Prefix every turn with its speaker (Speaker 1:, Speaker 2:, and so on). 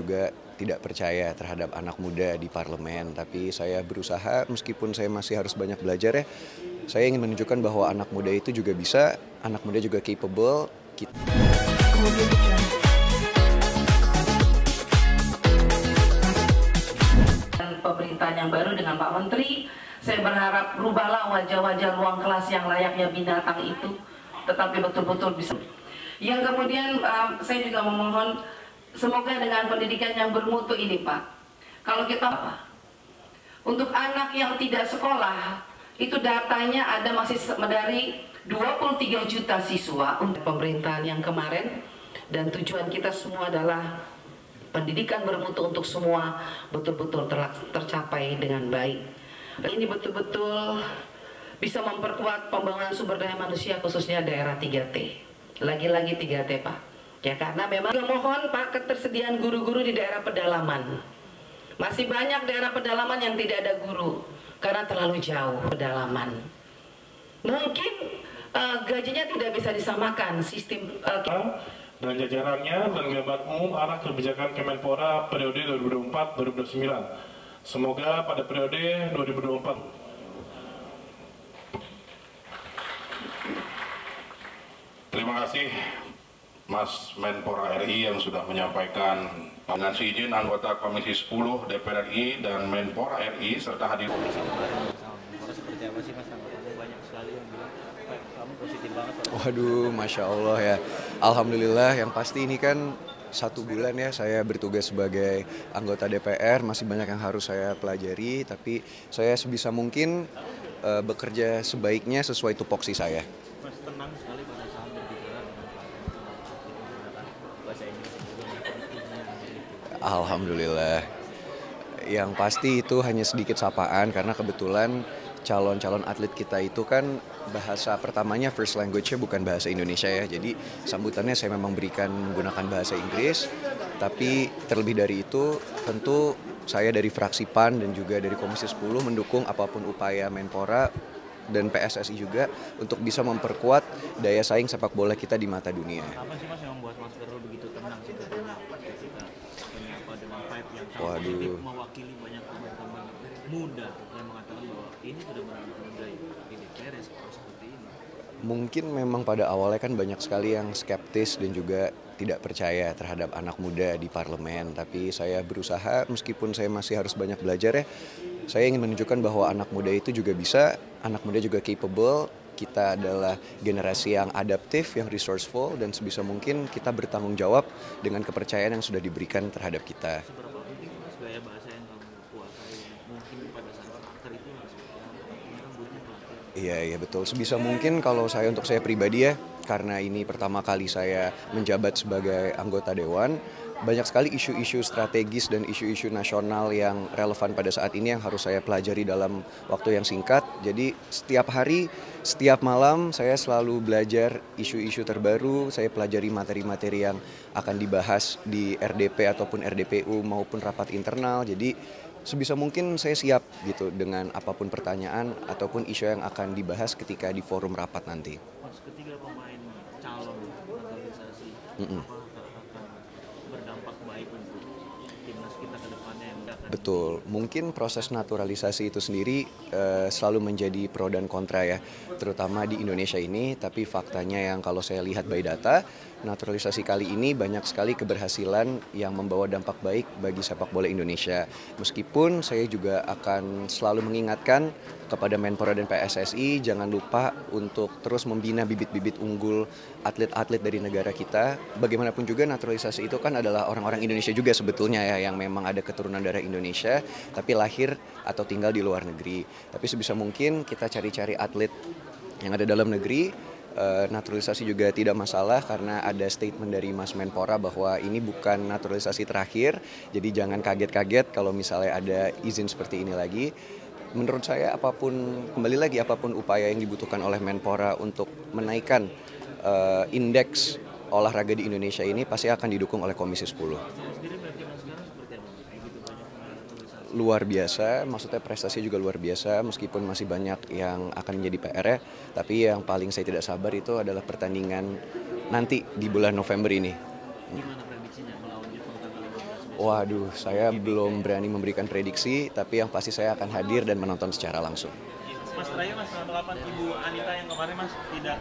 Speaker 1: juga tidak percaya terhadap anak muda di parlemen. Tapi saya berusaha, meskipun saya masih harus banyak belajar ya, saya ingin menunjukkan bahwa anak muda itu juga bisa, anak muda juga capable.
Speaker 2: Pemerintahan yang baru dengan Pak Menteri, saya berharap rubahlah wajah-wajah ruang kelas yang layaknya binatang itu, tetapi betul-betul bisa. Yang kemudian saya juga memohon semoga dengan pendidikan yang bermutu ini Pak, kalau kita untuk anak yang tidak sekolah itu datanya ada masih dari 23 juta siswa untuk pemerintahan yang kemarin, dan tujuan kita semua adalah pendidikan bermutu untuk semua betul-betul tercapai dengan baik. Ini betul-betul bisa memperkuat pembangunan sumber daya manusia khususnya daerah 3T. Lagi-lagi 3T Pak. Ya karena memang mohon Pak ketersediaan guru-guru di daerah pedalaman. Masih banyak daerah pedalaman yang tidak ada guru karena terlalu jauh pedalaman. Mungkin gajinya tidak bisa disamakan sistem
Speaker 3: dan jajarannya dan gambar umum arah kebijakan Kemenpora periode 2024-2029. Semoga pada periode 2024
Speaker 4: Terima kasih Mas Menpora RI yang sudah menyampaikan. Dengan seizin anggota Komisi 10 DPR RI dan Menpora RI serta hadir.
Speaker 5: Seperti apa sih Mas, tanggapannya banyak sekali yang bilang kamu positif banget.
Speaker 1: Waduh, Masya Allah ya. Alhamdulillah, yang pasti ini kan 1 bulan ya saya bertugas sebagai anggota DPR, masih banyak yang harus saya pelajari, tapi saya sebisa mungkin bekerja sebaiknya sesuai tupoksi saya.
Speaker 5: Mas tenang sekali pada saat berbicara dengan bahasa Inggris juga.
Speaker 1: Alhamdulillah. Yang pasti itu hanya sedikit sapaan karena kebetulan calon-calon atlet kita itu kan bahasa pertamanya first language-nya bukan bahasa Indonesia ya. Jadi sambutannya saya memang berikan menggunakan bahasa Inggris. Tapi terlebih dari itu tentu saya dari fraksi PAN dan juga dari Komisi 10 mendukung apapun upaya Menpora dan PSSI juga untuk bisa memperkuat daya saing sepak bola kita di mata dunia.
Speaker 5: Apa sih Mas yang membuat Mas Verul begitu tenang ketika menyapa dengan vibe yang sangat positif, mewakili banyak teman-teman muda yang mengatakan bahwa ini sudah benar-benar muda ini beres seperti ini?
Speaker 1: Mungkin memang pada awalnya kan banyak sekali yang skeptis dan juga tidak percaya terhadap anak muda di parlemen. Tapi saya berusaha, meskipun saya masih harus banyak belajar ya, saya ingin menunjukkan bahwa anak muda itu juga bisa, anak muda juga capable. Kita adalah generasi yang adaptif, yang resourceful, dan sebisa mungkin kita bertanggung jawab dengan kepercayaan yang sudah diberikan terhadap kita.
Speaker 5: Seberapa penting Mas gaya bahasa yang kamu kuasai mungkin pada saat karakter itu harus
Speaker 1: Iya betul. Sebisa mungkin kalau untuk saya pribadi ya, karena ini pertama kali saya menjabat sebagai anggota dewan, banyak sekali isu-isu strategis dan isu-isu nasional yang relevan pada saat ini yang harus saya pelajari dalam waktu yang singkat. Jadi setiap hari, setiap malam saya selalu belajar isu-isu terbaru, saya pelajari materi-materi yang akan dibahas di RDP ataupun RDPU maupun rapat internal. Jadi sebisa mungkin saya siap gitu dengan apapun pertanyaan ataupun isu yang akan dibahas ketika di forum rapat nanti.
Speaker 5: Mas, ketiga pemain calon naturalisasi akan berdampak baik untuk timnas kita ke depannya yang akan.
Speaker 1: Betul, mungkin proses naturalisasi itu sendiri selalu menjadi pro dan kontra ya, terutama di Indonesia ini. Tapi faktanya yang kalau saya lihat by data, naturalisasi kali ini banyak sekali keberhasilan yang membawa dampak baik bagi sepak bola Indonesia. Meskipun saya juga akan selalu mengingatkan kepada Menpora dan PSSI, jangan lupa untuk terus membina bibit-bibit unggul atlet-atlet dari negara kita. Bagaimanapun juga naturalisasi itu kan adalah orang-orang Indonesia juga sebetulnya ya, yang memang ada keturunan darah Indonesia, tapi lahir atau tinggal di luar negeri. Tapi sebisa mungkin kita cari-cari atlet yang ada dalam negeri. Naturalisasi juga tidak masalah karena ada statement dari Mas Menpora bahwa ini bukan naturalisasi terakhir. Jadi jangan kaget-kaget kalau misalnya ada izin seperti ini lagi. Menurut saya kembali lagi apapun upaya yang dibutuhkan oleh Menpora untuk menaikkan indeks olahraga di Indonesia ini pasti akan didukung oleh Komisi 10. Luar biasa, maksudnya prestasi juga luar biasa meskipun masih banyak yang akan menjadi PR ya. Tapi yang paling saya tidak sabar itu adalah pertandingan nanti di bulan November ini.
Speaker 5: Gimana prediksinya melawan Jepang tanggal 15 besok?
Speaker 1: Waduh, saya belum berani memberikan prediksi, tapi yang pasti saya akan hadir dan menonton secara langsung.
Speaker 5: Mas terakhir Mas, tanggapan Ibu Anita yang kemarin Mas tidak